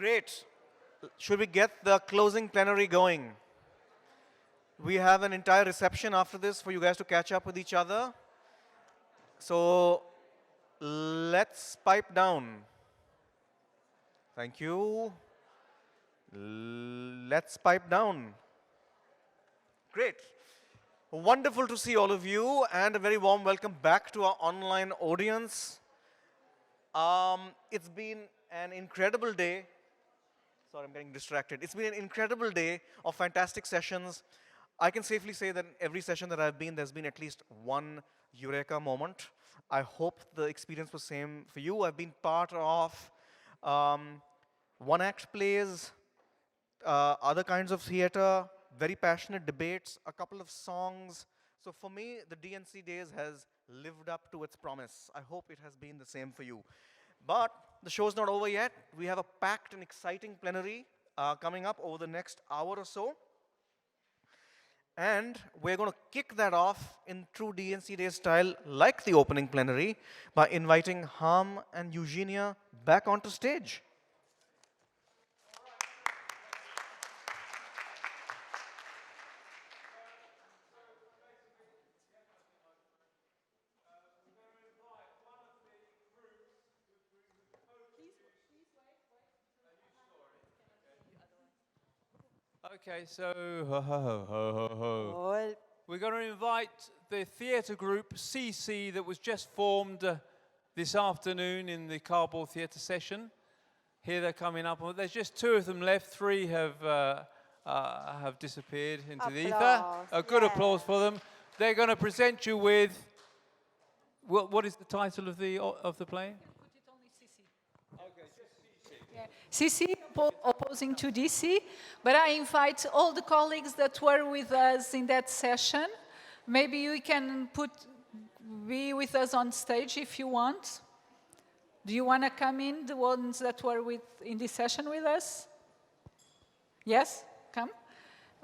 Great. Should we get the closing plenary going? We have an entire reception after this for you guys to catch up with each other. So let's pipe down. Thank you. Let's pipe down. Great. Wonderful to see all of you, and a very warm welcome back to our online audience. It's been an incredible day. Sorry, I'm getting distracted. It's been an incredible day of fantastic sessions. I can safely say that in every session that I've been, there's been at least one eureka moment. I hope the experience was same for you. I've been part of one-act plays, other kinds of theater, very passionate debates, a couple of songs. So for me, the D&C Days has lived up to its promise. I hope it has been the same for you. But the show's not over yet. We have a packed and exciting plenary coming up over the next hour or so. And we're going to kick that off in true D&C Days style, like the opening plenary, by inviting Harm and Eugenia back onto stage. Okay, so we're going to invite the theatre group CC that was just formed this afternoon in the cardboard theatre session. Here they're coming up. There's just two of them left. Three have disappeared into the ether. A good applause for them. They're going to present you with what is the title of the play? CC opposing to DC, but I invite all the colleagues that were with us in that session. Maybe you can be with us on stage if you want. Do you want to come in, the ones that were in this session with us? Yes, come.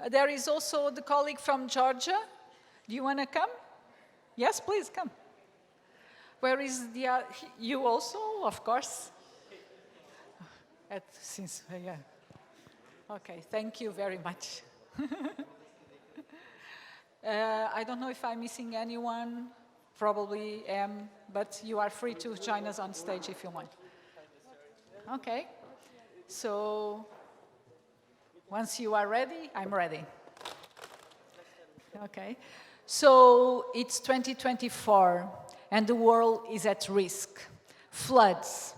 There is also the colleague from Georgia. Do you want to come? Yes, please come. Where is you also, of course? Yeah. Okay, thank you very much. I don't know if I'm missing anyone, probably am, but you are free to join us on stage if you want. Okay, so once you are ready, I'm ready. Okay, so it's 2024 and the world is at risk. Floods,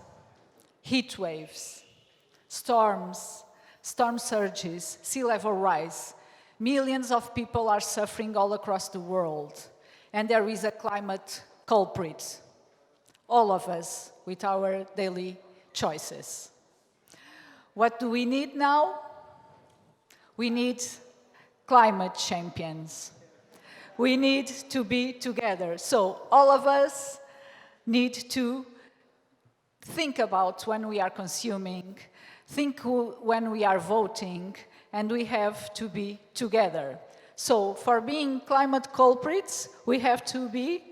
heat waves, storms, storm surges, sea level rise. Millions of people are suffering all across the world. And there is a climate culprit. All of us with our daily choices. What do we need now? We need climate champions. We need to be together. So all of us need to think about when we are consuming, think when we are voting, and we have to be together. So for being climate culprits, we have to be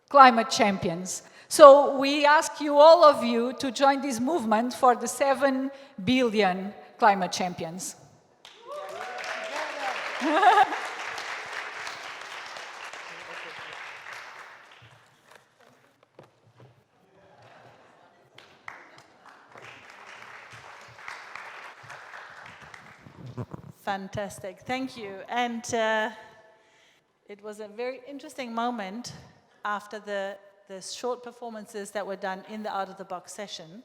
climate champions. So we ask you, all of you, to join this movement for the 7 billion climate champions. Fantastic, thank you. And it was a very interesting moment after the short performances that were done in the out-of-the-box session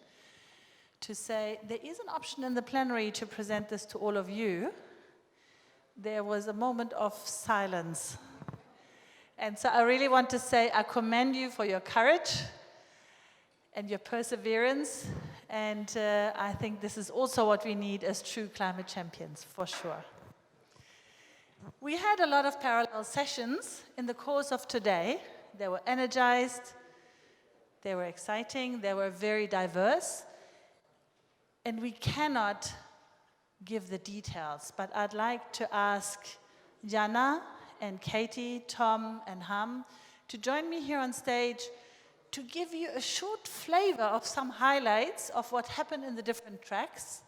to say there is an option in the plenary to present this to all of you. There was a moment of silence. And so I really want to say I commend you for your courage and your perseverance. And I think this is also what we need as true climate champions, for sure. We had a lot of parallel sessions in the course of today. They were energized, they were exciting, they were very diverse. And we cannot give the details, but I'd like to ask Jana and Katie, Tom and Ham to join me here on stage to give you a short flavor of some highlights of what happened in the different tracks.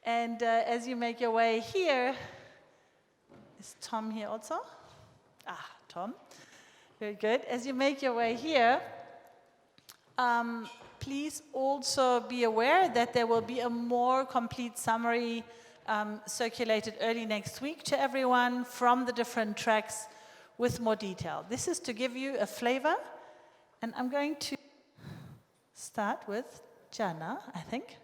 And as you make your way here, is Tom here also? Ah, Tom. Very good. As you make your way here, please also be aware that there will be a more complete summary circulated early next week to everyone from the different tracks with more detail. This is to give you a flavor, and I'm going to start with Jana, I think,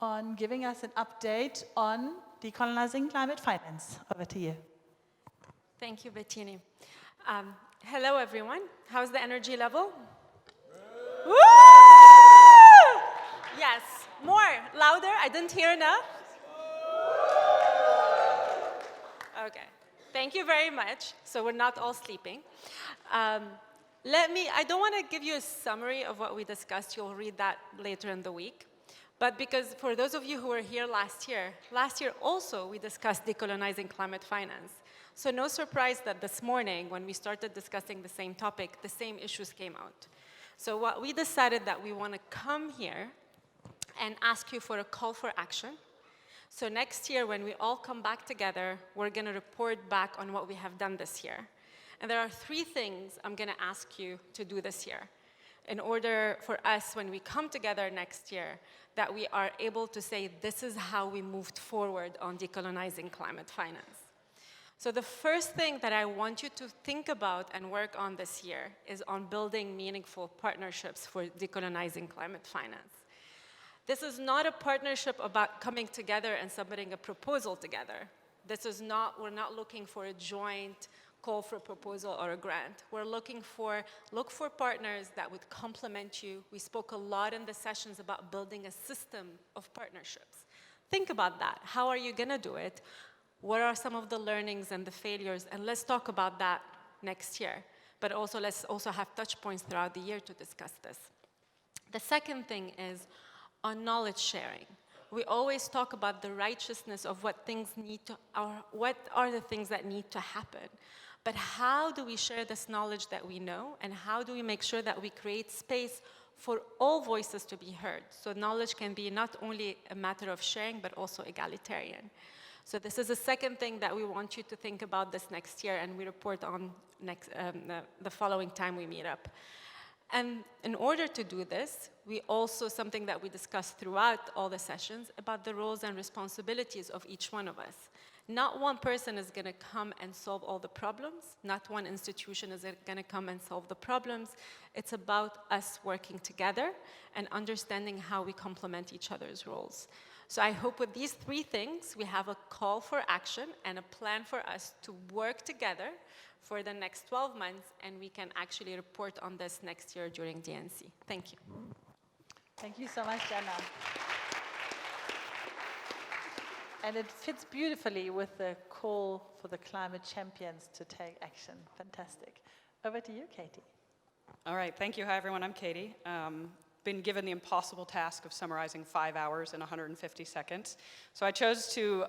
on giving us an update on decolonizing climate finance. Over to you. Thank you, Bettini. Hello, everyone. How's the energy level? Woo! Yes, more, louder. I didn't hear enough. Okay, thank you very much. So we're not all sleeping. I don't want to give you a summary of what we discussed. You'll read that later in the week. But because for those of you who were here last year also we discussed decolonizing climate finance. So no surprise that this morning, when we started discussing the same topic, the same issues came out. So what we decided that we want to come here and ask you for a call for action. So next year, when we all come back together, we're going to report back on what we have done this year. And there are 3 things I'm going to ask you to do this year in order for us, when we come together next year, that we are able to say, this is how we moved forward on decolonizing climate finance. So the first thing that I want you to think about and work on this year is on building meaningful partnerships for decolonizing climate finance. This is not a partnership about coming together and submitting a proposal together. We're not looking for a joint call for a proposal or a grant. We're look for partners that would complement you. We spoke a lot in the sessions about building a system of partnerships. Think about that. How are you gonna do it? What are some of the learnings and the failures? And let's talk about that next year. But also, let's also have touch points throughout the year to discuss this. The second thing is on knowledge sharing. We always talk about the righteousness of what are the things that need to happen. But how do we share this knowledge that we know, and how do we make sure that we create space for all voices to be heard? So knowledge can be not only a matter of sharing, but also egalitarian. So this is the second thing that we want you to think about this next year, and we report on the following time we meet up. And in order to do this, we also, something that we discussed throughout all the sessions, about the roles and responsibilities of each one of us. Not one person is going to come and solve all the problems. Not one institution is going to come and solve the problems. It's about us working together and understanding how we complement each other's roles. So I hope with these 3 things, we have a call for action and a plan for us to work together for the next 12 months, and we can actually report on this next year during D&C. Thank you. Thank you so much, Jana. And it fits beautifully with the call for the climate champions to take action. Fantastic. Over to you, Katie. All right, thank you. Hi, everyone. I'm Katie. Been given the impossible task of summarizing 5 hours in 150 seconds. So I chose to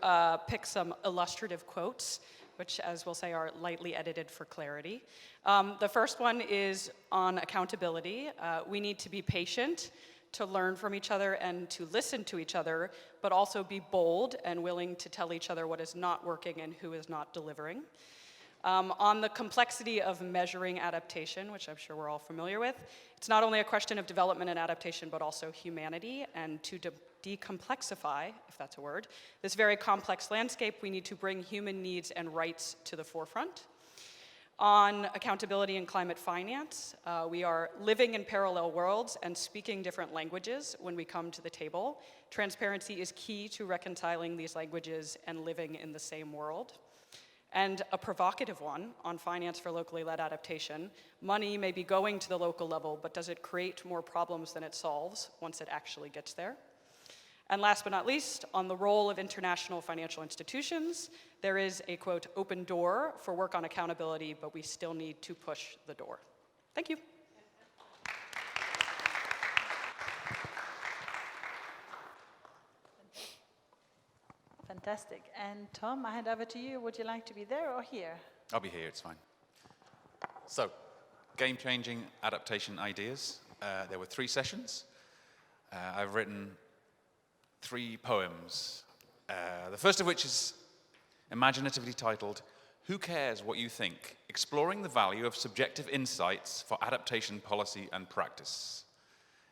pick some illustrative quotes, which, as we'll say, are lightly edited for clarity. The first one is on accountability. We need to be patient, to learn from each other and to listen to each other, but also be bold and willing to tell each other what is not working and who is not delivering. On the complexity of measuring adaptation, which I'm sure we're all familiar with, it's not only a question of development and adaptation, but also humanity. And to decomplexify, if that's a word, this very complex landscape, we need to bring human needs and rights to the forefront. On accountability and climate finance, we are living in parallel worlds and speaking different languages when we come to the table. Transparency is key to reconciling these languages and living in the same world. And a provocative one on finance for locally led adaptation. Money may be going to the local level, but does it create more problems than it solves once it actually gets there? And last but not least, on the role of international financial institutions, there is a, quote, open door for work on accountability, but we still need to push the door. Thank you. Fantastic. And Tom, I hand over to you. Would you like to be there or here? I'll be here, it's fine. So, game-changing adaptation ideas. There were 3 sessions. I've written 3 poems. The first of which is imaginatively titled, "Who Cares What You Think? Exploring the Value of Subjective Insights for Adaptation Policy and Practice."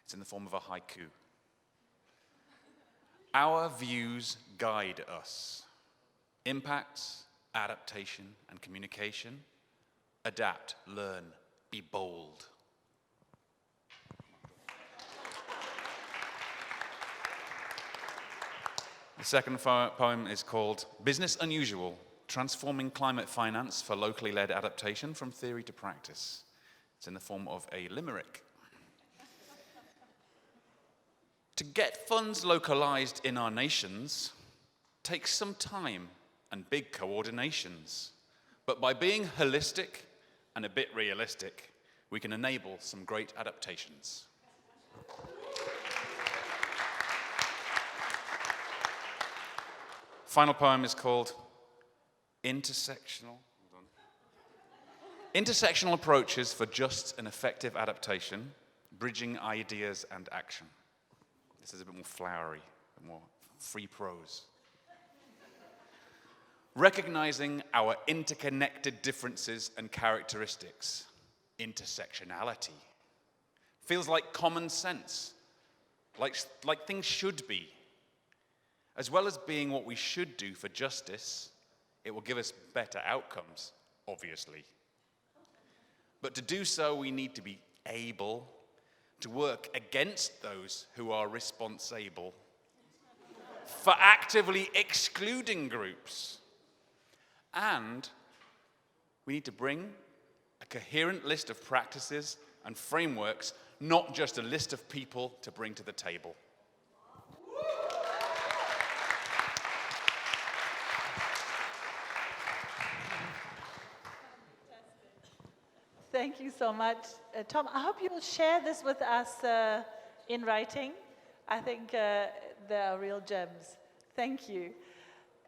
It's in the form of a haiku. Our views guide us. Impacts, adaptation, and communication. Adapt, learn, be bold. The second poem is called Business Unusual, Transforming Climate Finance for Locally Led Adaptation from Theory to Practice. It's in the form of a limerick. To get funds localized in our nations takes some time and big coordinations. But by being holistic and a bit realistic, we can enable some great adaptations. Final poem is called Intersectional Approaches for Just and Effective Adaptation, Bridging Ideas and Action. This is a bit more flowery, a bit more free prose. Recognizing our interconnected differences and characteristics. Intersectionality. Feels like common sense, like things should be. As well as being what we should do for justice, it will give us better outcomes, obviously. But to do so, we need to be able to work against those who are responsible for actively excluding groups. And we need to bring a coherent list of practices and frameworks, not just a list of people to bring to the table. Thank you so much. Tom, I hope you will share this with us in writing. I think they are real gems. Thank you.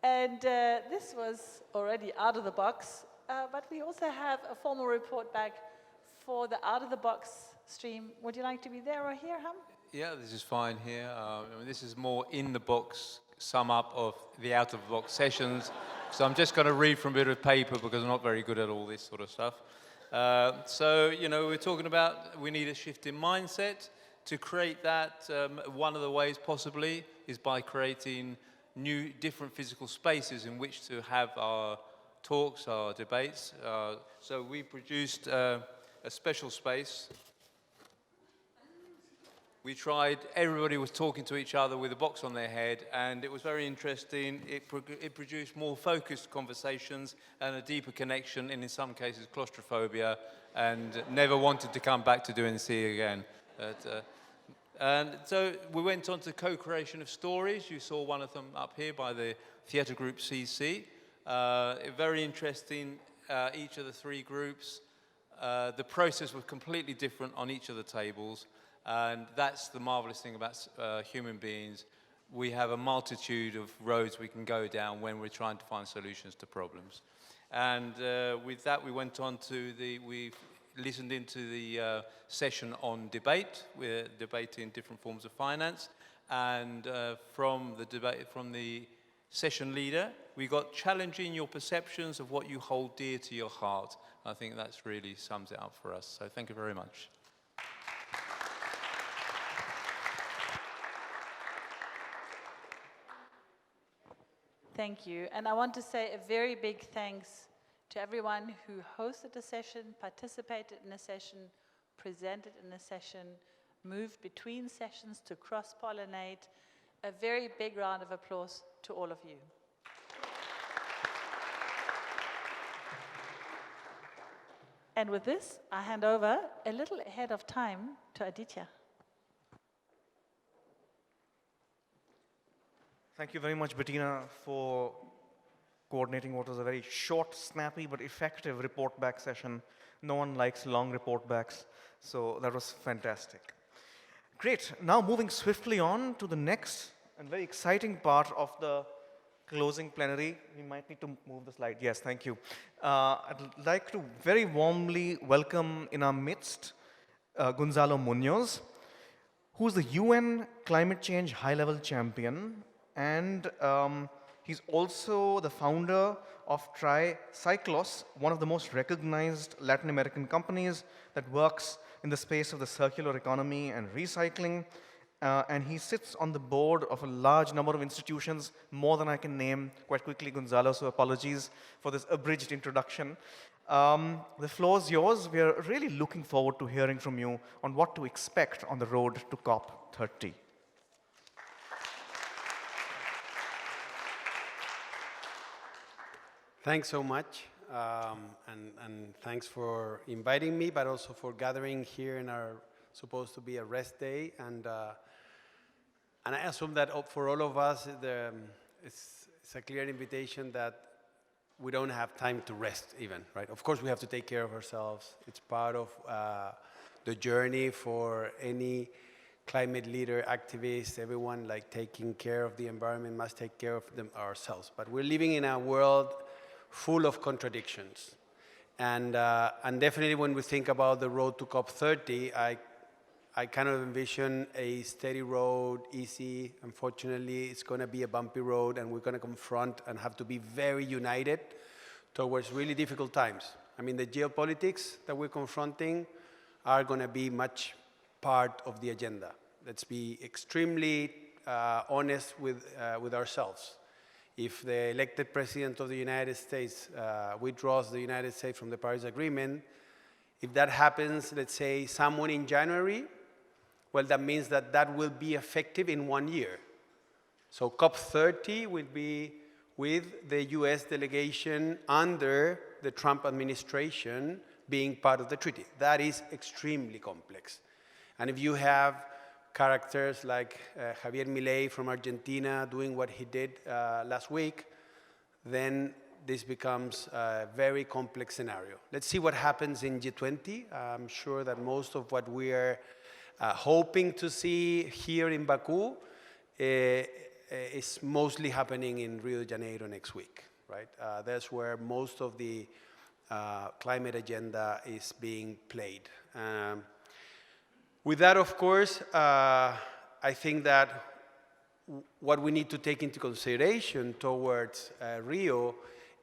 And this was already out of the box, but we also have a formal report back for the out of the box stream. Would you like to be there or here, Ham? Yeah, this is fine here. This is more in the box sum up of the out of the box sessions. So I'm just going to read from a bit of paper because I'm not very good at all this sort of stuff. So, we're talking about we need a shift in mindset. To create that, one of the ways possibly is by creating new, different physical spaces in which to have our talks, our debates. So we produced a special space. We tried, everybody was talking to each other with a box on their head, and it was very interesting. It produced more focused conversations and a deeper connection, and in some cases claustrophobia, and never wanted to come back to D&C again. And so we went on to co-creation of stories. You saw one of them up here by the theatre group CC. Very interesting, each of the 3 groups. The process was completely different on each of the tables. And that's the marvelous thing about human beings. We have a multitude of roads we can go down when we're trying to find solutions to problems. And with that, we went on to we listened into the session on debate. We're debating different forms of finance. And from the session leader, we got challenging your perceptions of what you hold dear to your heart. I think that's really sums it up for us. So thank you very much. Thank you. And I want to say a very big thanks to everyone who hosted a session, participated in a session, presented in a session, moved between sessions to cross-pollinate. A very big round of applause to all of you. And with this, I hand over a little ahead of time to Aditya. Thank you very much, Bettina, for coordinating what was a very short, snappy, but effective report back session. No one likes long report backs, so that was fantastic. Great. Now moving swiftly on to the next and very exciting part of the closing plenary. We might need to move the slide. Yes, thank you. I'd like to very warmly welcome in our midst Gonzalo Munoz, who's the UN climate change high-level champion, and he's also the founder of Tricyclos, one of the most recognized Latin American companies that works in the space of the circular economy and recycling. And he sits on the board of a large number of institutions, more than I can name quite quickly, Gonzalo, so apologies for this abridged introduction. The floor is yours. We are really looking forward to hearing from you on what to expect on the road to COP30. Thanks so much, and thanks for inviting me, but also for gathering here in our supposed to be a rest day. And I assume that for all of us, it's a clear invitation that we don't have time to rest even, right? Of course, we have to take care of ourselves. It's part of the journey for any climate leader, activist, everyone like taking care of the environment must take care of them ourselves. But we're living in a world full of contradictions. And definitely when we think about the road to COP30, I kind of envision a steady road, easy. Unfortunately, it's going to be a bumpy road, and we're going to confront and have to be very united towards really difficult times. I mean, the geopolitics that we're confronting are going to be much part of the agenda. Let's be extremely honest with ourselves. If the elected president of the United States withdraws the United States from the Paris Agreement, if that happens, let's say, somewhere in January, well, that means that that will be effective in 1 year. So COP30 will be with the US delegation under the Trump administration being part of the treaty. That is extremely complex. And if you have characters like Javier Milei from Argentina doing what he did last week, then this becomes a very complex scenario. Let's see what happens in G20. I'm sure that most of what we are hoping to see here in Baku is mostly happening in Rio de Janeiro next week, right? That's where most of the climate agenda is being played. With that, of course, I think that what we need to take into consideration towards Rio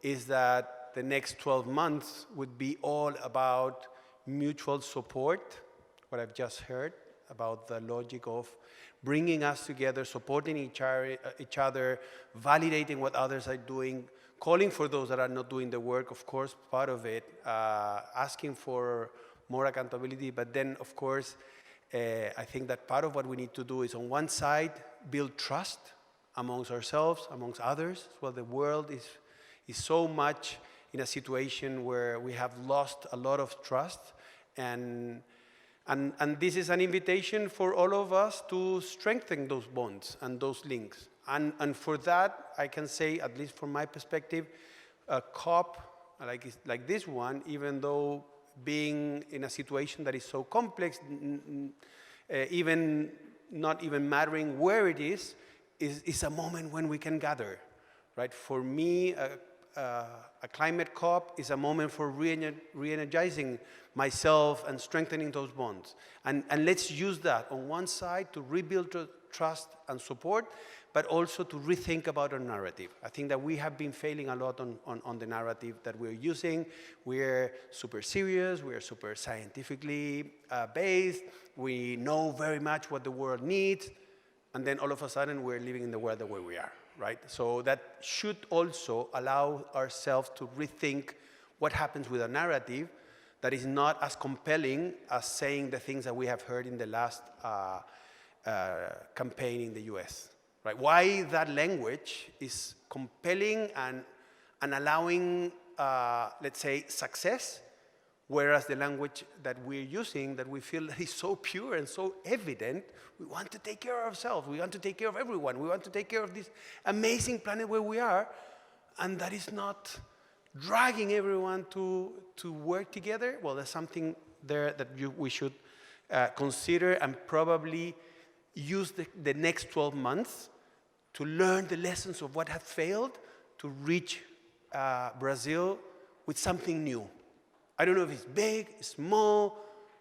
is that the next 12 months would be all about mutual support, what I've just heard about the logic of bringing us together, supporting each other, validating what others are doing, calling for those that are not doing the work, of course, part of it, asking for more accountability, but then, of course, I think that part of what we need to do is, on one side, build trust amongst ourselves, amongst others. Well, the world is so much in a situation where we have lost a lot of trust, and this is an invitation for all of us to strengthen those bonds and those links. And for that, I can say, at least from my perspective, a COP like this one, even though being in a situation that is so complex, even not even mattering where it is a moment when we can gather, right? For me, a climate COP is a moment for re-energizing myself and strengthening those bonds. And let's use that on one side to rebuild trust and support, but also to rethink about our narrative. I think that we have been failing a lot on the narrative that we're using. We're super serious, we're super scientifically based, we know very much what the world needs, and then all of a sudden we're living in the world the way we are, right? So that should also allow ourselves to rethink what happens with a narrative that is not as compelling as saying the things that we have heard in the last campaign in the US. Right? Why that language is compelling and allowing, let's say, success, whereas the language that we're using, that we feel that is so pure and so evident, we want to take care of ourselves, we want to take care of everyone, we want to take care of this amazing planet where we are, and that is not dragging everyone to work together. Well, there's something there that we should consider and probably use the next 12 months to learn the lessons of what had failed to reach Brazil with something new. I don't know if it's big, small,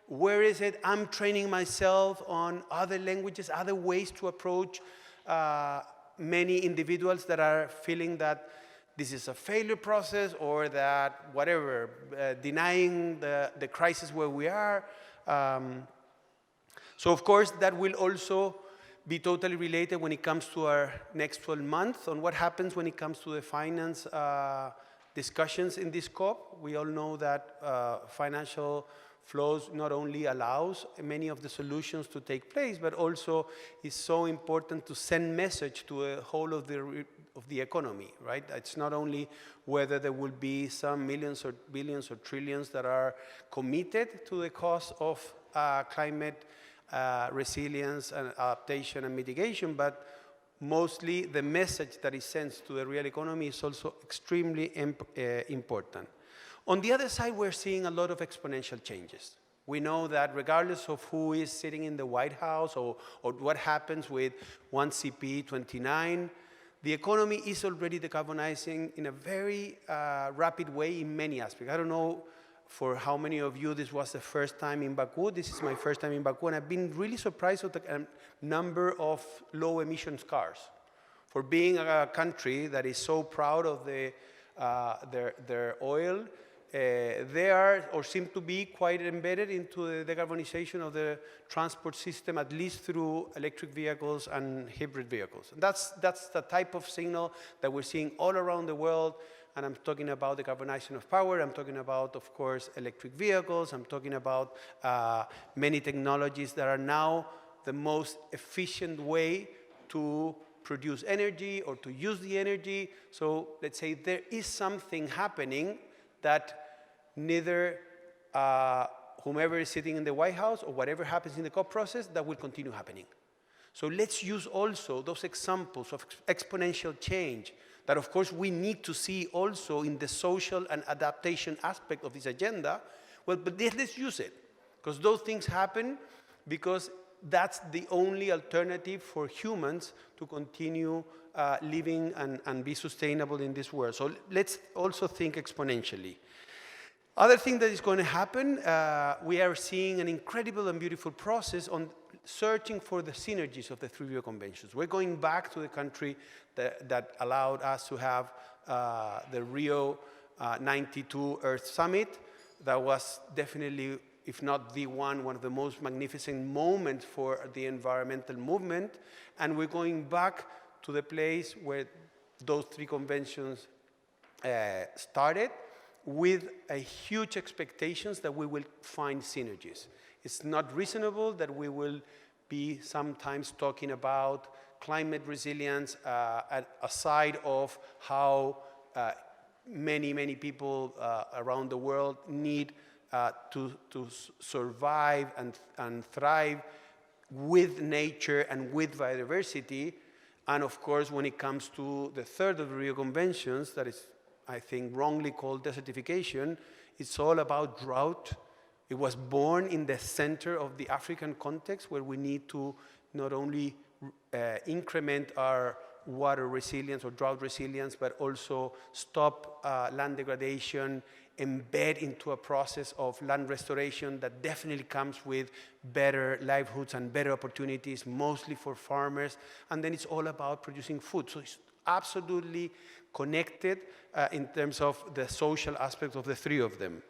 where is it? I'm training myself on other languages, other ways to approach many individuals that are feeling that this is a failure process or that whatever, denying the crisis where we are. So of course that will also be totally related when it comes to our next 12 months on what happens when it comes to the finance discussions in this COP. We all know that financial flows not only allows many of the solutions to take place, but also is so important to send message to the whole of the economy, right? It's not only whether there will be some millions or billions or trillions that are committed to the cause of climate resilience and adaptation and mitigation, but mostly the message that is sent to the real economy is also extremely important. On the other side, we're seeing a lot of exponential changes. We know that regardless of who is sitting in the White House or what happens with 1CP29, the economy is already decarbonizing in a very rapid way in many aspects. I don't know for how many of you this was the first time in Baku. This is my first time in Baku, and I've been really surprised with the number of low emissions cars. For being a country that is so proud of their oil, they are or seem to be quite embedded into the decarbonization of the transport system, at least through electric vehicles and hybrid vehicles. And that's the type of signal that we're seeing all around the world. And I'm talking about the decarbonization of power. I'm talking about, of course, electric vehicles. I'm talking about many technologies that are now the most efficient way to produce energy or to use the energy. So let's say there is something happening that neither whomever is sitting in the White House or whatever happens in the COP process, that will continue happening. So let's use also those examples of exponential change that, of course, we need to see also in the social and adaptation aspect of this agenda. Well, but let's use it, because those things happen because that's the only alternative for humans to continue living and be sustainable in this world. So let's also think exponentially. Other thing that is going to happen, we are seeing an incredible and beautiful process on searching for the synergies of the three Rio conventions. We're going back to the country that allowed us to have the Rio 92 Earth Summit. That was definitely, if not the one of the most magnificent moments for the environmental movement. And we're going back to the place where those three conventions started, with a huge expectations that we will find synergies. It's not reasonable that we will be sometimes talking about climate resilience aside of how many people around the world need to survive and thrive with nature and with biodiversity. And of course, when it comes to the third of the Rio Conventions, that is, I think, wrongly called desertification, it's all about drought. It was born in the center of the African context, where we need to not only increment our water resilience or drought resilience, but also stop land degradation, embed into a process of land restoration that definitely comes with better livelihoods and better opportunities, mostly for farmers. And then it's all about producing food. So it's absolutely connected in terms of the social aspects of the three of them.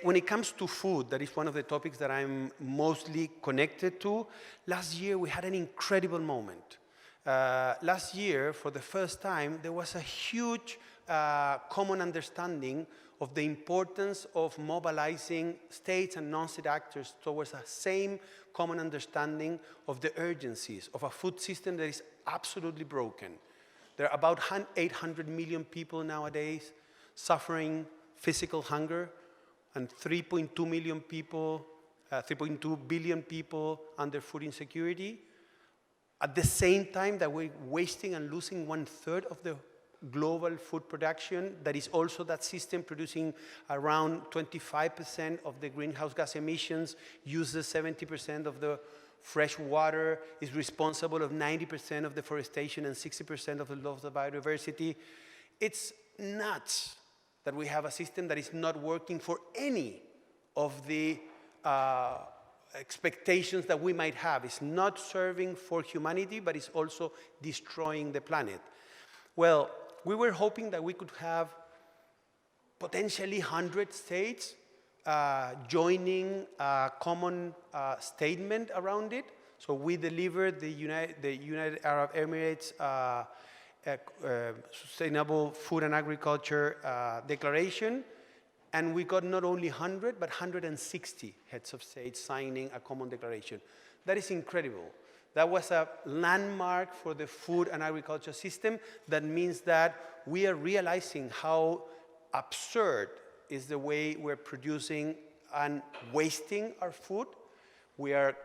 When it comes to food, that is one of the topics that I'm mostly connected to. Last year, we had an incredible moment. Last year, for the first time, there was a huge common understanding of the importance of mobilizing states and non-state actors towards the same common understanding of the urgencies of a food system that is absolutely broken. There are about 800 million people nowadays suffering physical hunger, and 3.2 billion people under food insecurity. At the same time that we're wasting and losing 1/3 of the global food production, that is also that system producing around 25% of the greenhouse gas emissions, uses 70% of the fresh water, is responsible of 90% of deforestation and 60% of the loss of biodiversity. It's nuts that we have a system that is not working for any of the expectations that we might have. It's not serving for humanity, but it's also destroying the planet. Well, we were hoping that we could have potentially 100 states joining a common statement around it. So we delivered the United Arab Emirates Sustainable Food and Agriculture Declaration, and we got not only 100, but 160 heads of states signing a common declaration. That is incredible. That was a landmark for the food and agriculture system. That means that we are realizing how absurd is the way we're producing and wasting our food. We are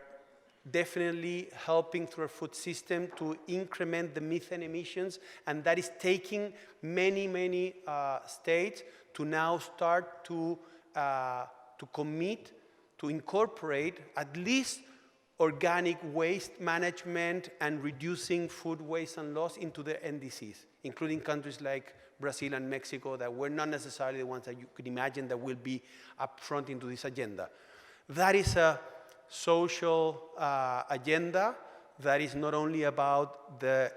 definitely helping through our food system to increment the methane emissions, and that is taking many states to now start to commit, to incorporate at least organic waste management and reducing food waste and loss into the NDCs, including countries like Brazil and Mexico that were not necessarily the ones that you could imagine that will be upfront into this agenda. That is a social agenda that is not only about the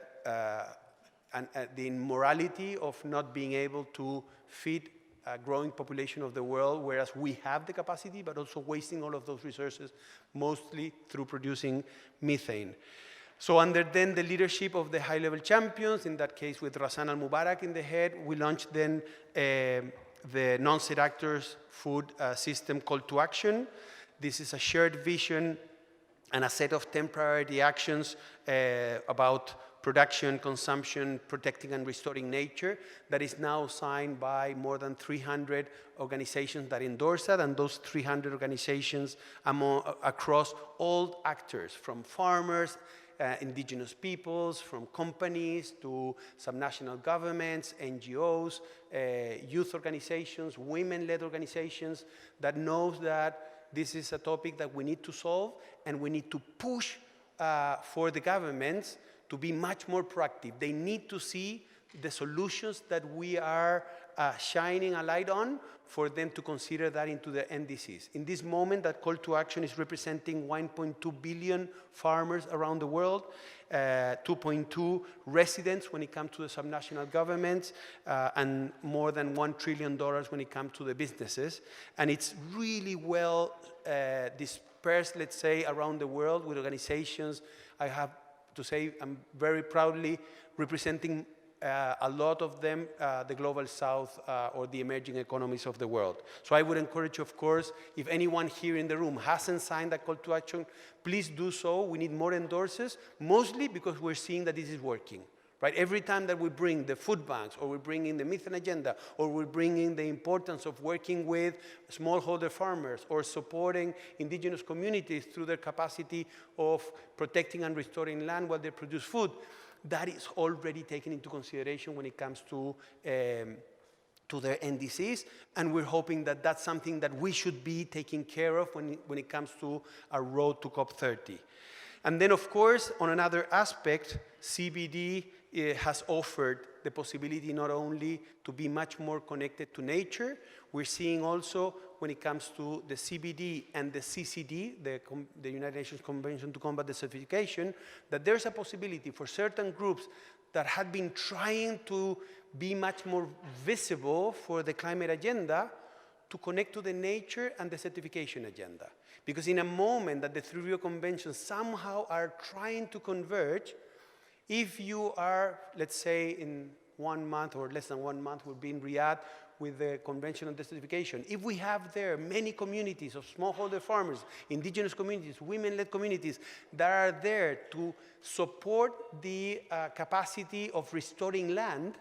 immorality of not being able to feed a growing population of the world, whereas we have the capacity, but also wasting all of those resources, mostly through producing methane. So under then the leadership of the high-level champions, in that case with Razan al-Mubarak in the head, we launched then the non-state actors food system call to action. This is a shared vision and a set of 10 priority actions about production, consumption, protecting and restoring nature that is now signed by more than 300 organizations that endorse that, and those 300 organizations across all actors, from farmers, indigenous peoples, from companies to subnational governments, NGOs, youth organizations, women-led organizations, that knows that this is a topic that we need to solve, and we need to push for the governments to be much more proactive. They need to see the solutions that we are shining a light on for them to consider that into the NDCs. In this moment, that call to action is representing 1.2 billion farmers around the world, 2.2 residents when it comes to the subnational governments, and more than $1 trillion when it comes to the businesses. And it's really well dispersed, let's say, around the world with organizations. I have to say I'm very proudly representing a lot of them, the global south or the emerging economies of the world. So I would encourage you, of course, if anyone here in the room hasn't signed that call to action, please do so. We need more endorsers, mostly because we're seeing that this is working. Right? Every time that we bring the food banks, or we bring in the methane agenda, or we bring in the importance of working with smallholder farmers or supporting indigenous communities through their capacity of protecting and restoring land while they produce food, that is already taken into consideration when it comes to their NDCs, and we're hoping that that's something that we should be taking care of when it comes to our road to COP30. And then, of course, on another aspect, CBD has offered the possibility not only to be much more connected to nature, we're seeing also when it comes to the CBD and the CCD, the United Nations Convention to Combat Desertification, that there's a possibility for certain groups that had been trying to be much more visible for the climate agenda to connect to the nature and the certification agenda. Because in a moment that the three Rio Conventions somehow are trying to converge, if you are, let's say, in 1 month or less than 1 month, we'll be in Riyadh with the Convention on Desertification. If we have there many communities of smallholder farmers, indigenous communities, women-led communities that are there to support the capacity of restoring land,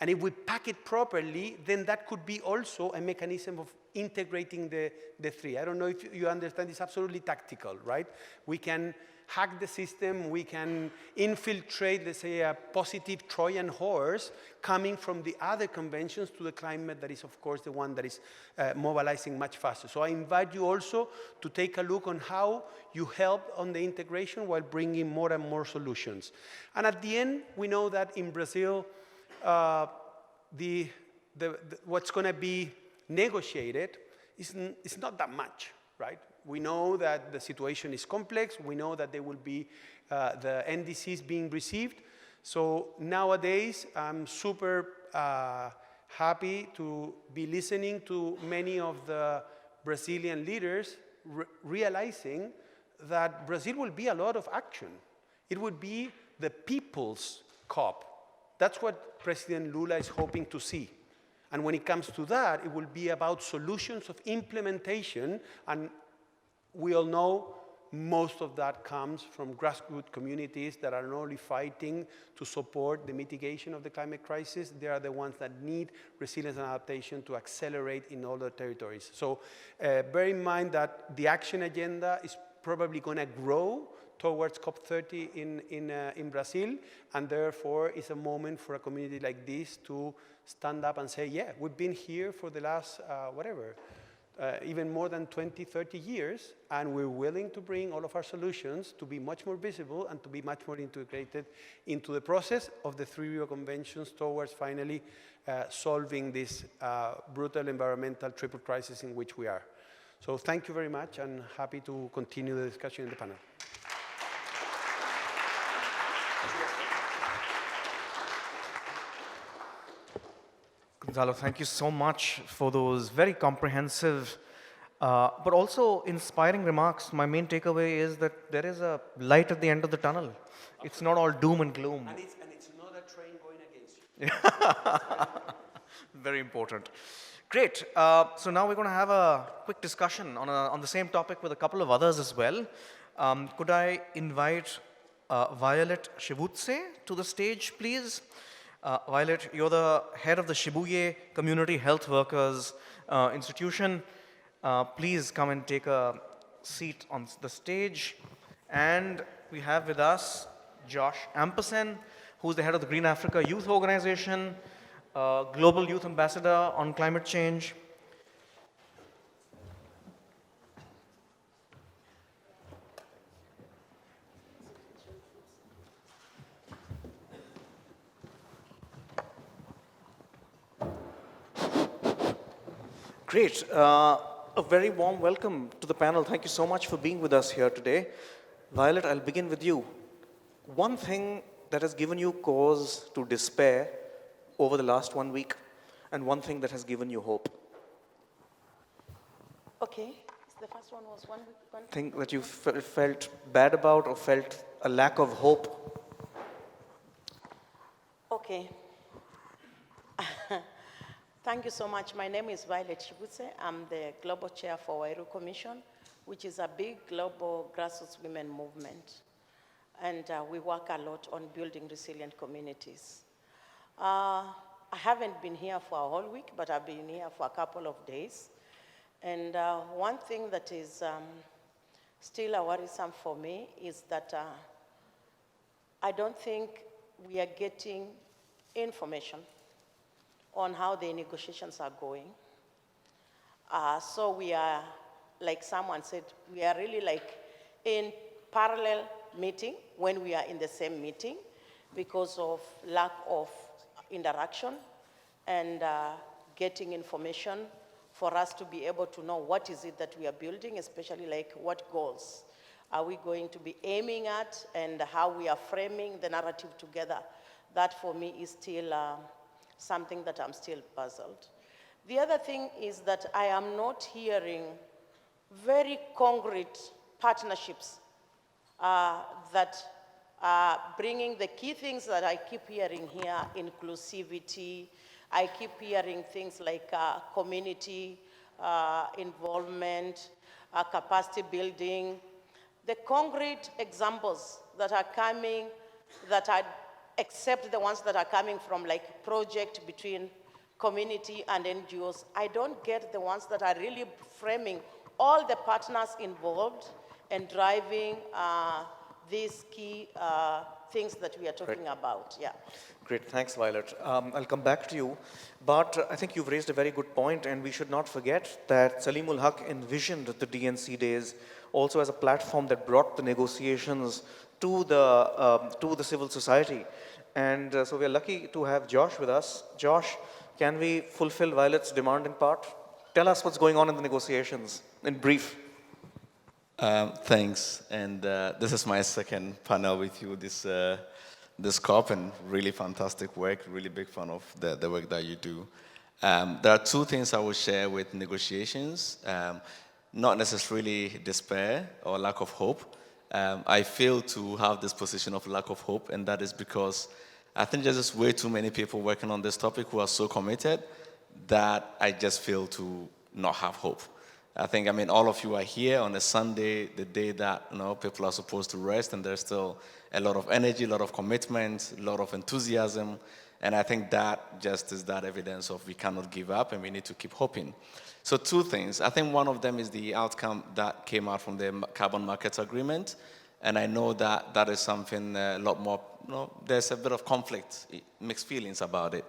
and if we pack it properly, then that could be also a mechanism of integrating the three. I don't know if you understand, it's absolutely tactical, right? We can hack the system, we can infiltrate, let's say, a positive Trojan horse coming from the other conventions to the climate that is, of course, the one that is mobilizing much faster. So I invite you also to take a look on how you help on the integration while bringing more and more solutions. And at the end, we know that in Brazil, what's going to be negotiated is not that much, right? We know that the situation is complex. We know that there will be the NDCs being received. So nowadays, I'm super happy to be listening to many of the Brazilian leaders realizing that Brazil will be a lot of action. It would be the people's COP. That's what President Lula is hoping to see. And when it comes to that, it will be about solutions of implementation, and we all know most of that comes from grassroots communities that are not only fighting to support the mitigation of the climate crisis, they are the ones that need resilience and adaptation to accelerate in all the territories. So bear in mind that the action agenda is probably going to grow towards COP30 in Brazil, and therefore it's a moment for a community like this to stand up and say, yeah, we've been here for the last, even more than 20, 30 years, and we're willing to bring all of our solutions to be much more visible and to be much more integrated into the process of the 3 Rio Conventions towards finally solving this brutal environmental triple crisis in which we are. So thank you very much, and happy to continue the discussion in the panel. Gonzalo, thank you so much for those very comprehensive, but also inspiring remarks. My main takeaway is that there is a light at the end of the tunnel. It's not all doom and gloom. And it's not a train going against you. Very important. Great. So now we're going to have a quick discussion on the same topic with a couple of others as well. Could I invite Violet Shibutse to the stage, please? Violet, you're the head of the Shibuye Community Health Workers Institution. Please come and take a seat on the stage. And we have with us Josh Ampersen, who's the head of the Green Africa Youth Organization, Global Youth Ambassador on Climate Change. Great. A very warm welcome to the panel. Thank you so much for being with us here today. Violet, I'll begin with you. One thing that has given you cause to despair over the last 1 week, and one thing that has given you hope. Okay. The first one was 1 week. Thing that you felt bad about or felt a lack of hope. Okay. Thank you so much. My name is Violet Shibutse. I'm the Global Chair for Wairu Commission, which is a big global grassroots women movement. And we work a lot on building resilient communities. I haven't been here for a whole week, but I've been here for a couple of days. And one thing that is still a worrisome for me is that I don't think we are getting information on how the negotiations are going. So we are, like someone said, we are really like in parallel meeting when we are in the same meeting because of lack of interaction and getting information for us to be able to know what is it that we are building, especially like what goals are we going to be aiming at and how we are framing the narrative together. That for me is still something that I'm still puzzled. The other thing is that I am not hearing very concrete partnerships that are bringing the key things that I keep hearing here, inclusivity. I keep hearing things like community involvement, capacity building. The concrete examples that are coming that are except the ones that are coming from like project between community and NGOs. I don't get the ones that are really framing all the partners involved and driving these key things that we are talking about. Yeah. Great, thanks, Violet. I'll come back to you, but I think you've raised a very good point, and we should not forget that Salimul Haq envisioned the D&C Days also as a platform that brought the negotiations to the civil society. And so we're lucky to have Josh with us. Josh, can we fulfill Violet's demand in part? Tell us what's going on in the negotiations, in brief. Thanks, and this is my second panel with you this COP, and really fantastic work, really big fan of the work that you do. There are two things I will share with negotiations, not necessarily despair or lack of hope. I feel to have this position of lack of hope, and that is because I think there's just way too many people working on this topic who are so committed that I just feel to not have hope. I mean, all of you are here on a Sunday, the day that people are supposed to rest, and there's still a lot of energy, a lot of commitment, a lot of enthusiasm, and I think that just is that evidence of we cannot give up and we need to keep hoping. So two things. I think one of them is the outcome that came out from the carbon markets agreement, and I know that that is something a lot more, there's a bit of conflict, mixed feelings about it.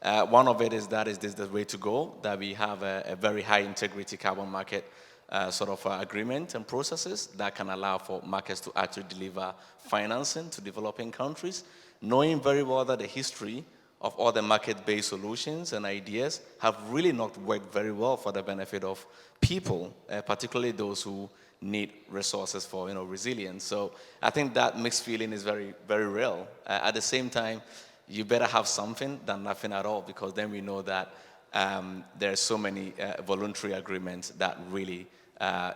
One of it is that is this the way to go, that we have a very high integrity carbon market agreement and processes that can allow for markets to actually deliver financing to developing countries, knowing very well that the history of all the market-based solutions and ideas have really not worked very well for the benefit of people, particularly those who need resources for resilience. So I think that mixed feeling is very, very real. At the same time, you better have something than nothing at all, because then we know that there are so many voluntary agreements that really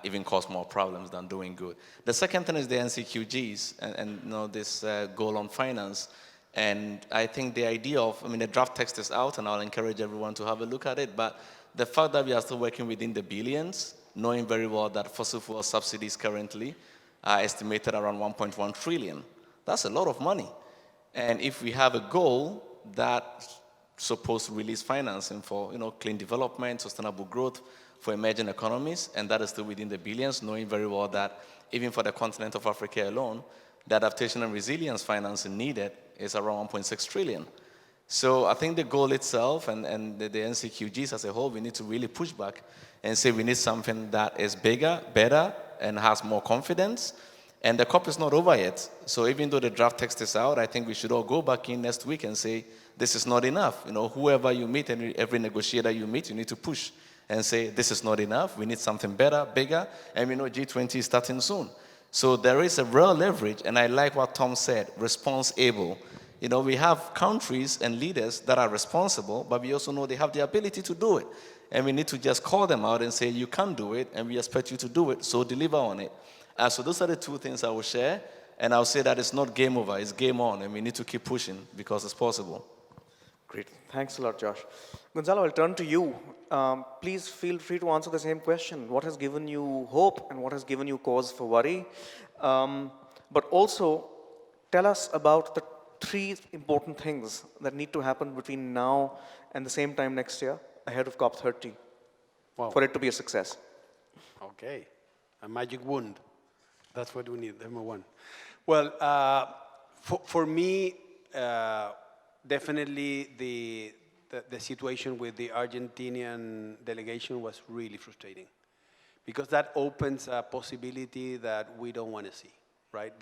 even cause more problems than doing good. The second thing is the NCQGs and this goal on finance. And I think the idea of, the draft text is out, and I'll encourage everyone to have a look at it, but the fact that we are still working within the billions, knowing very well that fossil fuel subsidies currently are estimated around 1.1 trillion. That's a lot of money. And if we have a goal that's supposed to release financing for clean development, sustainable growth for emerging economies, and that is still within the billions, knowing very well that even for the continent of Africa alone, the adaptation and resilience financing needed is around 1.6 trillion. So I think the goal itself and the NCQGs as a whole, we need to really push back and say we need something that is bigger, better, and has more confidence. And the COP is not over yet. So even though the draft text is out, I think we should all go back in next week and say, this is not enough. Whoever you meet and every negotiator you meet, you need to push and say, this is not enough. We need something better, bigger. And we know G20 is starting soon. So there is a real leverage. And I like what Tom said, responsible. We have countries and leaders that are responsible, but we also know they have the ability to do it. And we need to just call them out and say, you can do it, and we expect you to do it, so deliver on it. So those are the two things I will share, and I'll say that it's not game over, it's game on, and we need to keep pushing because it's possible. Great, thanks a lot, Josh. Gonzalo, I'll turn to you. Please feel free to answer the same question. What has given you hope, and what has given you cause for worry? But also, tell us about the 3 important things that need to happen between now and the same time next year, ahead of COP30, for it to be a success. Okay, a magic wand. That's what we need, number one. Well, for me, definitely the situation with the Argentinian delegation was really frustrating, because that opens a possibility that we don't want to see, right?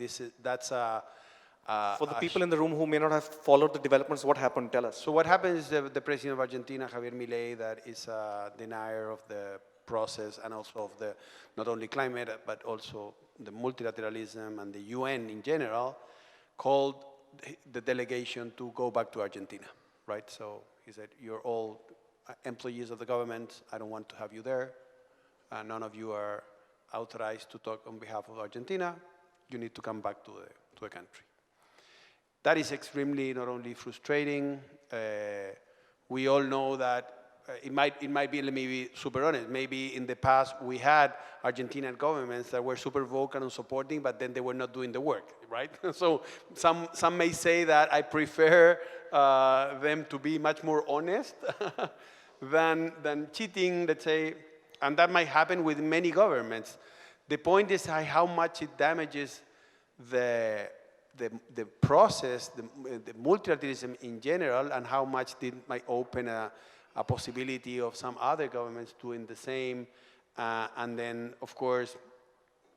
For the people in the room who may not have followed the developments, what happened? Tell us. So what happened is the president of Argentina, Javier Milei, that is a denier of the process and also of the not only climate but also the multilateralism and the UN in general, called the delegation to go back to Argentina, right? So he said, you're all employees of the government, I don't want to have you there, none of you are authorized to talk on behalf of Argentina, you need to come back to the country. That is extremely not only frustrating, we all know that it might be, let me be super honest, maybe in the past we had Argentinian governments that were super vocal and supporting, but then they were not doing the work, right? So some may say that I prefer them to be much more honest than cheating, let's say, and that might happen with many governments. The point is how much it damages the process, the multilateralism in general, and how much it might open a possibility of some other governments doing the same. And then, of course,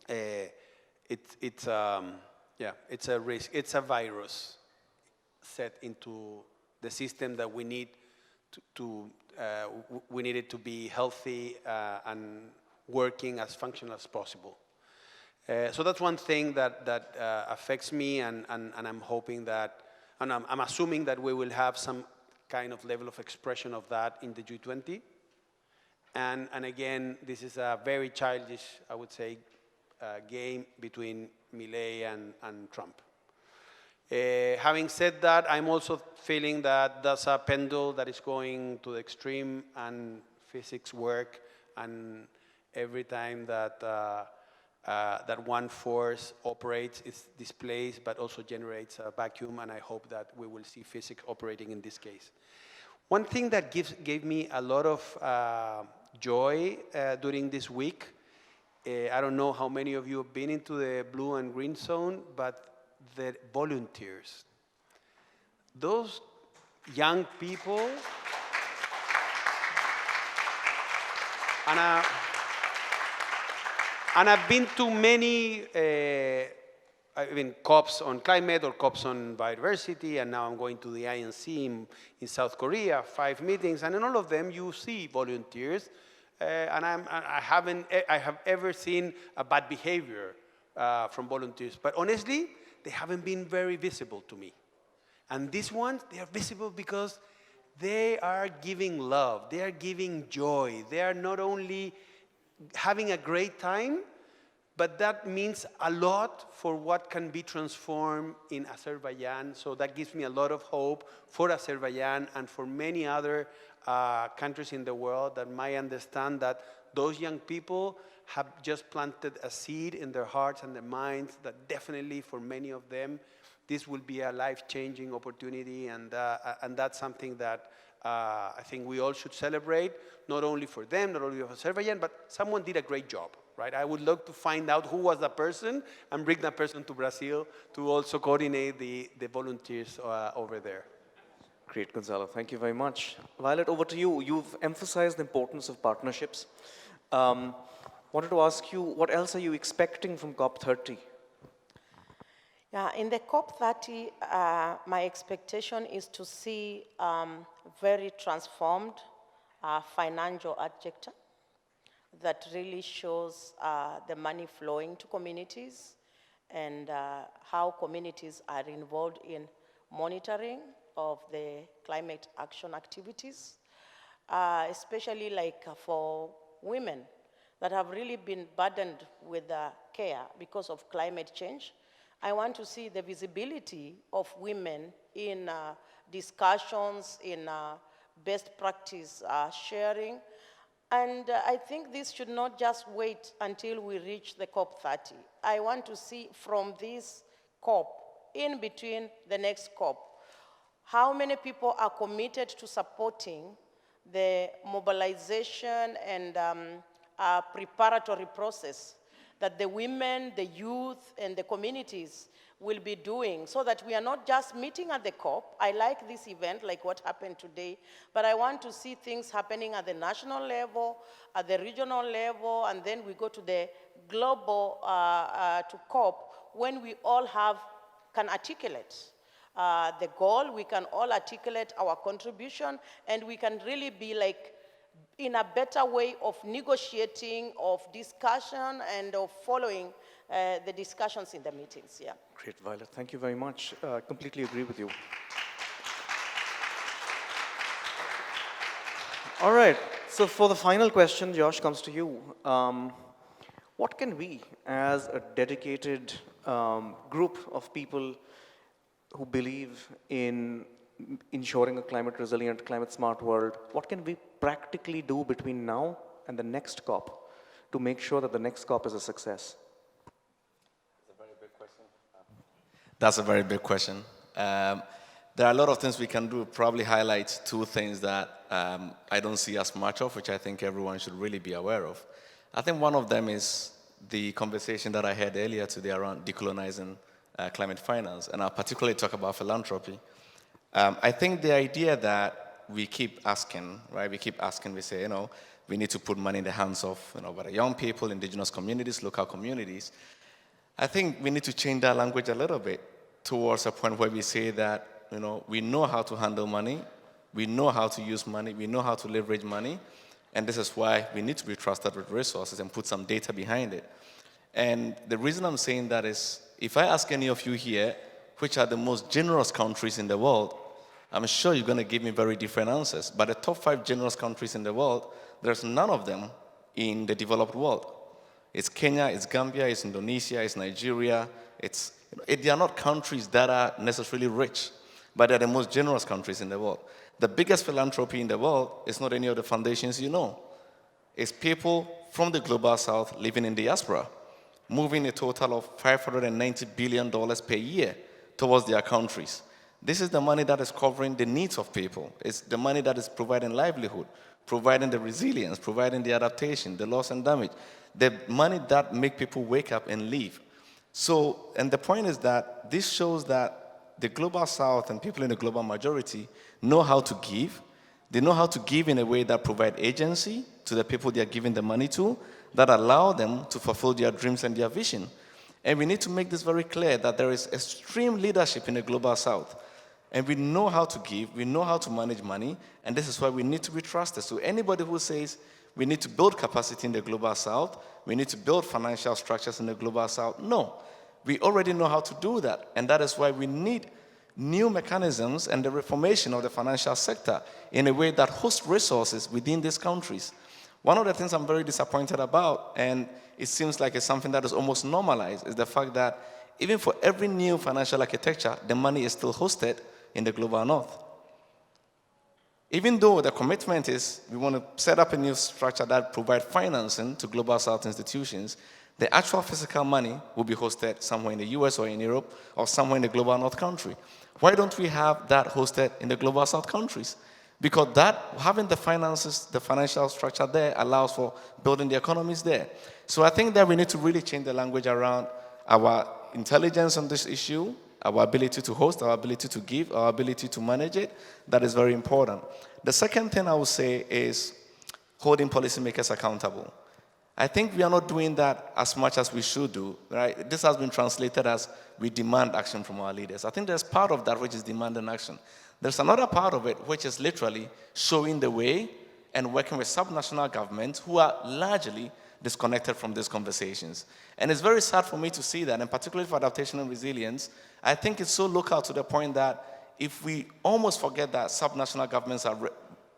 it's a risk. It's a virus set into the system that we need we need it to be healthy and working as functional as possible. So that's one thing that affects me, and I'm hoping that, and I'm assuming that we will have some kind of level of expression of that in the G20. And again, this is a very childish, I would say, game between Milei and Trump. Having said that, I'm also feeling that there's a pendulum that is going to the extreme, and physics work, and every time that that one force operates, it's displaced, but also generates a vacuum, and I hope that we will see physics operating in this case. One thing that gave me a lot of joy during this week, I don't know how many of you have been into the blue and green zone, but the volunteers, those young people, and I've been to many COPs on climate or COPs on biodiversity, and now I'm going to the INC in South Korea, 5 meetings, and in all of them you see volunteers, and I have ever seen a bad behavior from volunteers, but honestly, they haven't been very visible to me. And these ones, they are visible because they are giving love, they are giving joy, they are not only having a great time, but that means a lot for what can be transformed in Azerbaijan. So that gives me a lot of hope for Azerbaijan and for many other countries in the world that might understand that those young people have just planted a seed in their hearts and their minds that definitely for many of them, this will be a life-changing opportunity, and that's something that I think we all should celebrate, not only for them, not only for Azerbaijan, but someone did a great job, right? I would love to find out who was the person and bring that person to Brazil to also coordinate the volunteers over there. Great, Gonzalo. Thank you very much. Violet, over to you. You've emphasized the importance of partnerships. Wanted to ask you, what else are you expecting from COP30? Yeah, in the COP30, my expectation is to see very transformed financial architecture that really shows the money flowing to communities and how communities are involved in monitoring of the climate action activities, especially like for women that have really been burdened with care because of climate change. I want to see the visibility of women in discussions, in best practice sharing. And I think this should not just wait until we reach the COP30. I want to see from this COP, in between the next COP, how many people are committed to supporting the mobilization and preparatory process that the women, the youth, and the communities will be doing, so that we are not just meeting at the COP. I like this event, like what happened today, but I want to see things happening at the national level, at the regional level, and then we go to the global, to COP, when we all can articulate the goal, we can all articulate our contribution, and we can really be like in a better way of negotiating, of discussion, and of following the discussions in the meetings, yeah. Great, Violet. Thank you very much. Completely agree with you. All right. So for the final question, Josh, comes to you. What can we, as a dedicated group of people who believe in ensuring a climate resilient, climate smart world, what can we practically do between now and the next COP to make sure that the next COP is a success? That's a very big question. There are a lot of things we can do. Probably highlight 2 things that I don't see as much of, which I think everyone should really be aware of. I think one of them is the conversation that I had earlier today around decolonizing climate finance, and I'll particularly talk about philanthropy. I think the idea that we keep asking, right? We say, you know, we need to put money in the hands of, you know, whether young people, indigenous communities, local communities. I think we need to change that language a little bit towards a point where we say that, you know, we know how to handle money, we know how to use money, we know how to leverage money, and this is why we need to be trusted with resources and put some data behind it. And the reason I'm saying that is, if I ask any of you here, which are the most generous countries in the world, I'm sure you're going to give me very different answers. But the top 5 generous countries in the world, there's none of them in the developed world. It's Kenya, it's Gambia, it's Indonesia, it's Nigeria. They are not countries that are necessarily rich, but they're the most generous countries in the world. The biggest philanthropy in the world is not any of the foundations you know. It's people from the global south living in diaspora, moving a total of $590 billion per year towards their countries. This is the money that is covering the needs of people. It's the money that is providing livelihood, providing the resilience, providing the adaptation, the loss and damage, the money that make people wake up and leave. So, and the point is that this shows that the global south and people in the global majority know how to give. They know how to give in a way that provide agency to the people they are giving the money to, that allow them to fulfill their dreams and their vision. And we need to make this very clear that there is extreme leadership in the global south. And we know how to give, we know how to manage money, and this is why we need to be trusted. So anybody who says we need to build capacity in the global south, we need to build financial structures in the global south, no. We already know how to do that, and that is why we need new mechanisms and the reformation of the financial sector in a way that hosts resources within these countries. One of the things I'm very disappointed about, and it seems like it's something that is almost normalized, is the fact that even for every new financial architecture, the money is still hosted in the global north. Even though the commitment is we want to set up a new structure that provides financing to global south institutions, the actual physical money will be hosted somewhere in the US or in Europe or somewhere in the global north country. Why don't we have that hosted in the global south countries? Because that, having the finances, the financial structure there allows for building the economies there. So I think that we need to really change the language around our intelligence on this issue, our ability to host, our ability to give, our ability to manage it. That is very important. The second thing I would say is holding policymakers accountable. I think we are not doing that as much as we should do, right? This has been translated as we demand action from our leaders. I think there's part of that which is demanding action. There's another part of it which is literally showing the way and working with subnational governments who are largely disconnected from these conversations. And it's very sad for me to see that, and particularly for adaptation and resilience, I think it's so local to the point that if we almost forget that subnational governments are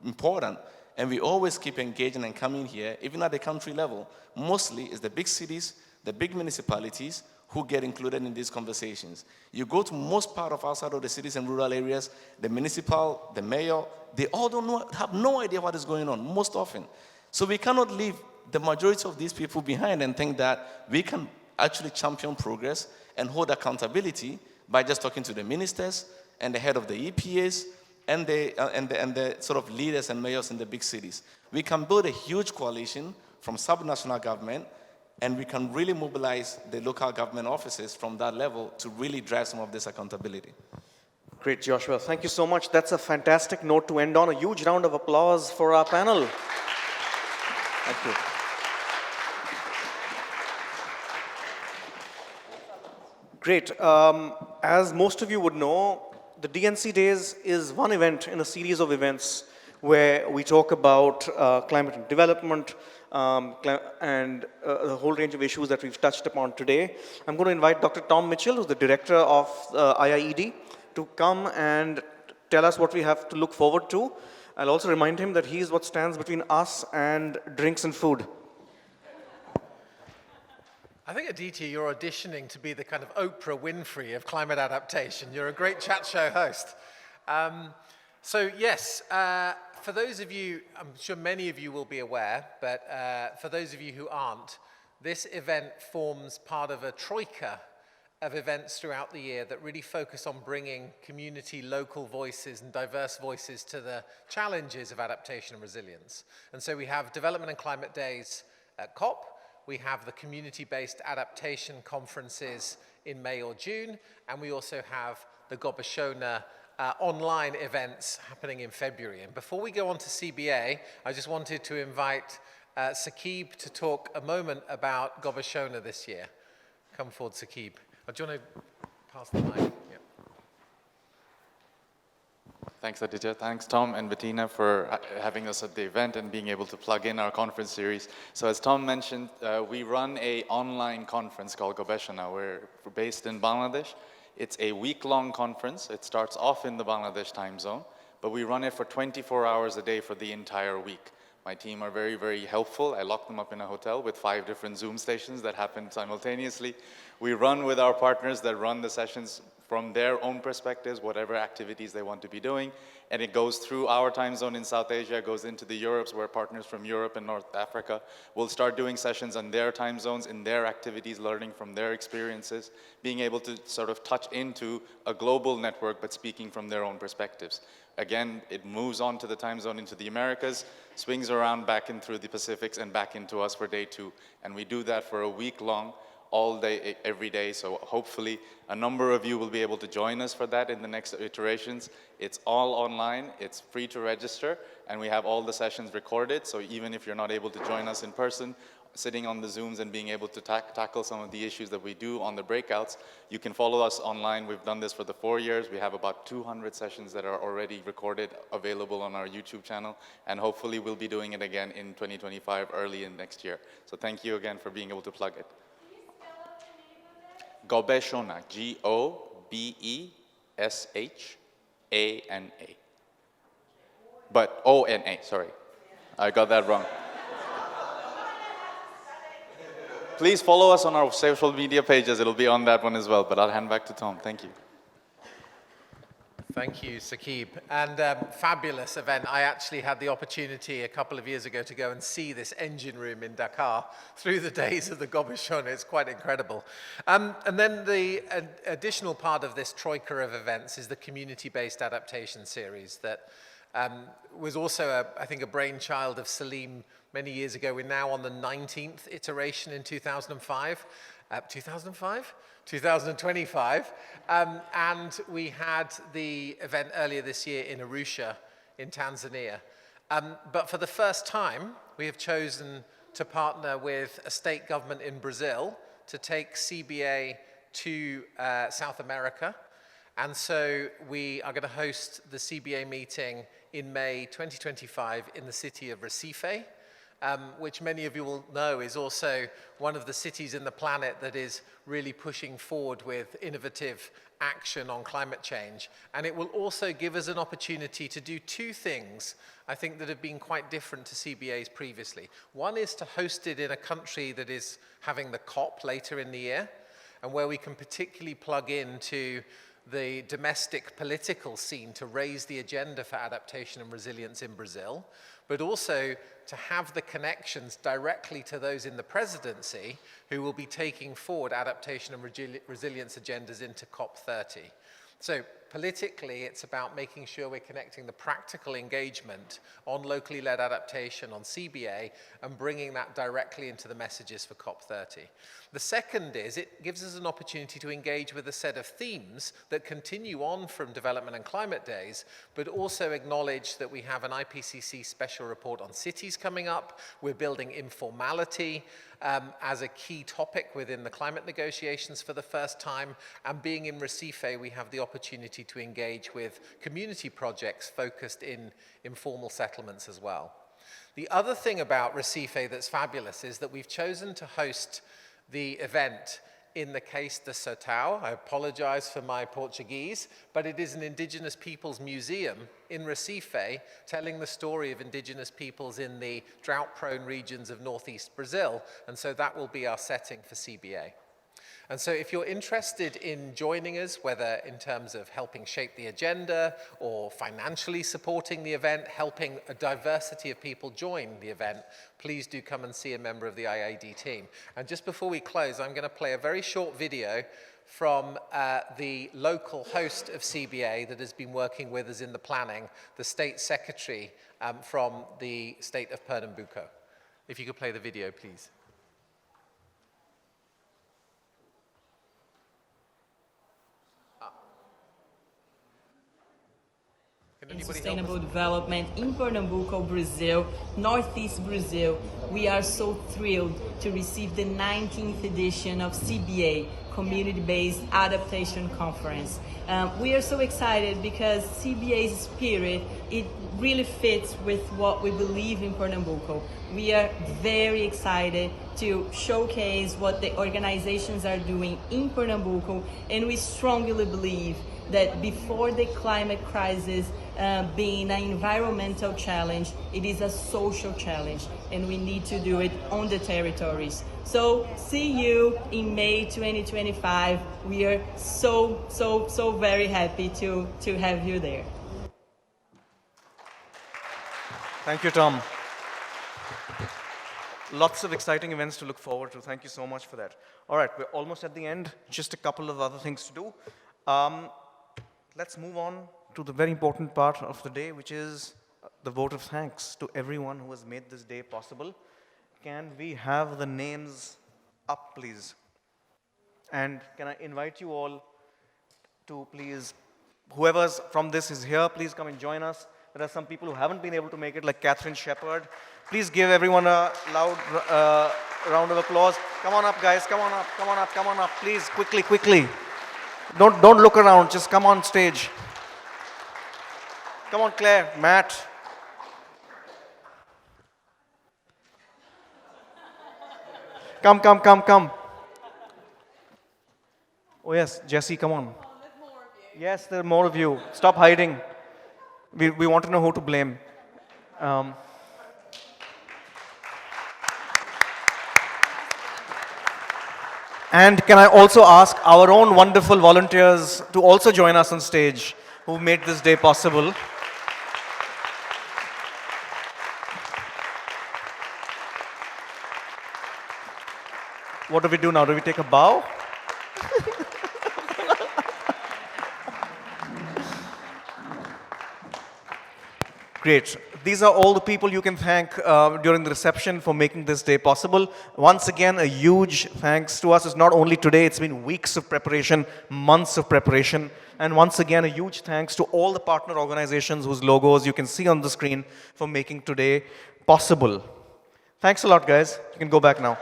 important, and we always keep engaging and coming here, even at the country level, mostly it's the big cities, the big municipalities who get included in these conversations. You go to most part of outside of the cities and rural areas, the municipal, the mayor, they all don't know, have no idea what is going on, most often. So we cannot leave the majority of these people behind and think that we can actually champion progress and hold accountability by just talking to the ministers and the head of the EPAs and the sort of leaders and mayors in the big cities. We can build a huge coalition from subnational government, and we can really mobilize the local government offices from that level to really drive some of this accountability. Great, Joshua. Thank you so much. That's a fantastic note to end on. A huge round of applause for our panel. Thank you. Great. As most of you would know, the D&C Days is one event in a series of events where we talk about climate and development and the whole range of issues that we've touched upon today. I'm going to invite Dr. Tom Mitchell, who's the director of IIED, to come and tell us what we have to look forward to. I'll also remind him that he is what stands between us and drinks and food. I think, Aditya, you're auditioning to be the kind of Oprah Winfrey of climate adaptation. You're a great chat show host. So yes, for those of you, I'm sure many of you will be aware, but for those of you who aren't, this event forms part of a troika of events throughout the year that really focus on bringing community, local voices and diverse voices to the challenges of adaptation and resilience. And so we have Development and Climate Days at COP. we have the community-based adaptation conferences in May or June, and we also have the Gobashona online events happening in February. And before we go on to CBA, I just wanted to invite Saqib to talk a moment about Gobashona this year. Come forward, Saqib. Do you want to pass the mic? Yeah. Thanks, Aditya. Thanks, Tom and Bettina, for having us at the event and being able to plug in our conference series. So as Tom mentioned, we run an online conference called Gobeshona. We're based in Bangladesh. It's a week-long conference. It starts off in the Bangladesh time zone, but we run it for 24 hours a day for the entire week. My team are very, very helpful. I lock them up in a hotel with 5 different Zoom stations that happen simultaneously. We run with our partners that run the sessions from their own perspectives, whatever activities they want to be doing. And it goes through our time zone in South Asia, goes into the Europes, where partners from Europe and North Africa will start doing sessions on their time zones, in their activities, learning from their experiences, being able to sort of touch into a global network, but speaking from their own perspectives. Again, it moves on to the time zone into the Americas, swings around back in through the Pacifics and back into us for day 2. And we do that for a week long, all day, every day. So hopefully a number of you will be able to join us for that in the next iterations. It's all online, it's free to register, and we have all the sessions recorded. So even if you're not able to join us in person, sitting on the Zooms and being able to tackle some of the issues that we do on the breakouts, you can follow us online. We've done this for the 4 years. We have about 200 sessions that are already recorded, available on our YouTube channel, and hopefully we'll be doing it again in 2025, early in next year. So thank you again for being able to plug it. Gobeshona, G-O-B-E-S-H-A-N-A. But O-N-A, sorry. I got that wrong. Please follow us on our social media pages. It'll be on that one as well, but I'll hand back to Tom. Thank you. Thank you, Saqib. And fabulous event. I actually had the opportunity a couple of years ago to go and see this engine room in Dakar through the days of the Gobeshona. It's quite incredible. And then the additional part of this troika of events is the community-based adaptation series that was also, I think, a brainchild of Salim many years ago. We're now on the 19th iteration in 2025. 2025. And we had the event earlier this year in Arusha in Tanzania. But for the first time, we have chosen to partner with a state government in Brazil to take CBA to South America. And so we are going to host the CBA meeting in May 2025 in the city of Recife, which many of you will know is also one of the cities in the planet that is really pushing forward with innovative action on climate change. And it will also give us an opportunity to do 2 things, I think, that have been quite different to CBAs previously. One is to host it in a country that is having the COP later in the year, and where we can particularly plug into the domestic political scene to raise the agenda for adaptation and resilience in Brazil, but also to have the connections directly to those in the presidency who will be taking forward adaptation and resilience agendas into COP30. So politically, it's about making sure we're connecting the practical engagement on locally led adaptation, on CBA, and bringing that directly into the messages for COP30. The second is it gives us an opportunity to engage with a set of themes that continue on from Development and Climate Days, but also acknowledge that we have an IPCC special report on cities coming up. We're building informality as a key topic within the climate negotiations for the first time. And being in Recife, we have the opportunity to engage with community projects focused in informal settlements as well. The other thing about Recife that's fabulous is that we've chosen to host the event in the Cais de Sotau. I apologize for my Portuguese, but it is an indigenous peoples museum in Recife telling the story of indigenous peoples in the drought-prone regions of northeast Brazil, and so that will be our setting for CBA. And so if you're interested in joining us, whether in terms of helping shape the agenda or financially supporting the event, helping a diversity of people join the event, please do come and see a member of the IIED team. And just before we close, I'm going to play a very short video from the local host of CBA that has been working with us in the planning, the state secretary from the state of Pernambuco. If you could play the video, please. Can and anybody help us? sustainable development in Pernambuco, Brazil, Northeast Brazil. We are so thrilled to receive the 19th edition of CBA, Community-Based Adaptation Conference. We are so excited because CBA's spirit, it really fits with what we believe in Pernambuco. We are very excited to showcase what the organizations are doing in Pernambuco, and we strongly believe that before the climate crisis being an environmental challenge, it is a social challenge, and we need to do it on the territories. So see you in May 2025. We are so very happy to have you there. Thank you, Tom. Lots of exciting events to look forward to. Thank you so much for that. All right, we're almost at the end. Just a couple of other things to do. Let's move on to the very important part of the day, which is the vote of thanks to everyone who has made this day possible. Can we have the names up, please? And can I invite you all to please, whoever's from this is here, please come and join us. There are some people who haven't been able to make it, like Catherine Shepherd. Please give everyone a loud round of applause. Come on up, guys. Come on up, come on up, come on up. Please, quickly, quickly. Don't look around. Just come on stage. Come on, Claire, Matt. Come, come, come, come. Oh yes, Jesse, come on. Yes, there are more of you. Stop hiding. We want to know who to blame. And can I also ask our own wonderful volunteers to also join us on stage who made this day possible. What do we do now? Do we take a bow? Great. These are all the people you can thank during the reception for making this day possible. Once again, a huge thanks to us. It's not only today, it's been weeks of preparation, months of preparation. And once again, a huge thanks to all the partner organizations whose logos you can see on the screen for making today possible. Thanks a lot, guys. You can go back now.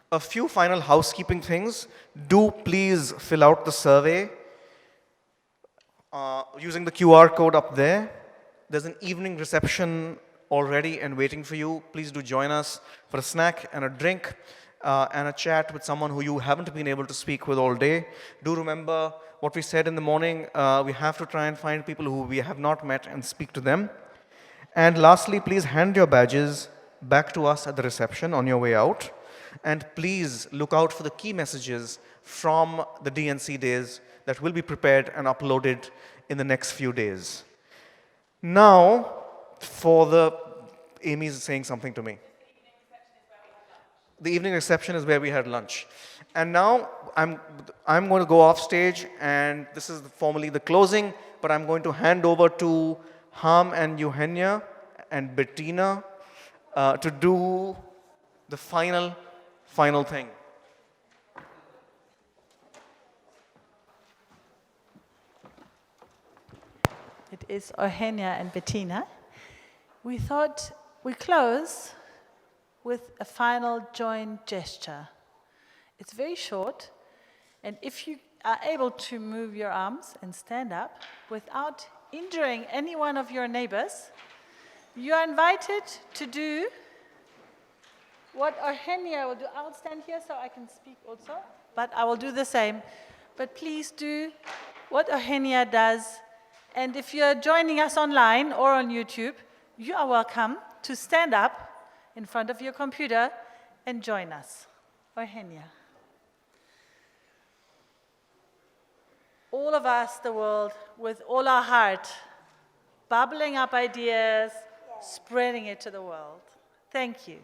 A few final housekeeping things. Do please fill out the survey using the QR code up there. There's an evening reception already and waiting for you. Please do join us for a snack and a drink and a chat with someone who you haven't been able to speak with all day. Do remember what we said in the morning. We have to try and find people who we have not met and speak to them. And lastly, please hand your badges back to us at the reception on your way out. And please look out for the key messages from the D&C Days that will be prepared and uploaded in the next few days. Now, Amy's saying something to me. The evening reception is where we had lunch. And now I'm going to go off stage, and this is formally the closing, but I'm going to hand over to Harm and Eugenia and Bettina to do the final thing. It is Eugenia and Bettina. We thought we'd close with a final joint gesture. It's very short, and if you are able to move your arms and stand up without injuring any one of your neighbors, you are invited to do what Eugenia will do. I'll stand here so I can speak also, but I will do the same. But please do what Eugenia does. And if you're joining us online or on YouTube, you are welcome to stand up in front of your computer and join us. Eugenia. All of us, the world, with all our heart, bubbling up ideas, spreading it to the world. Thank you.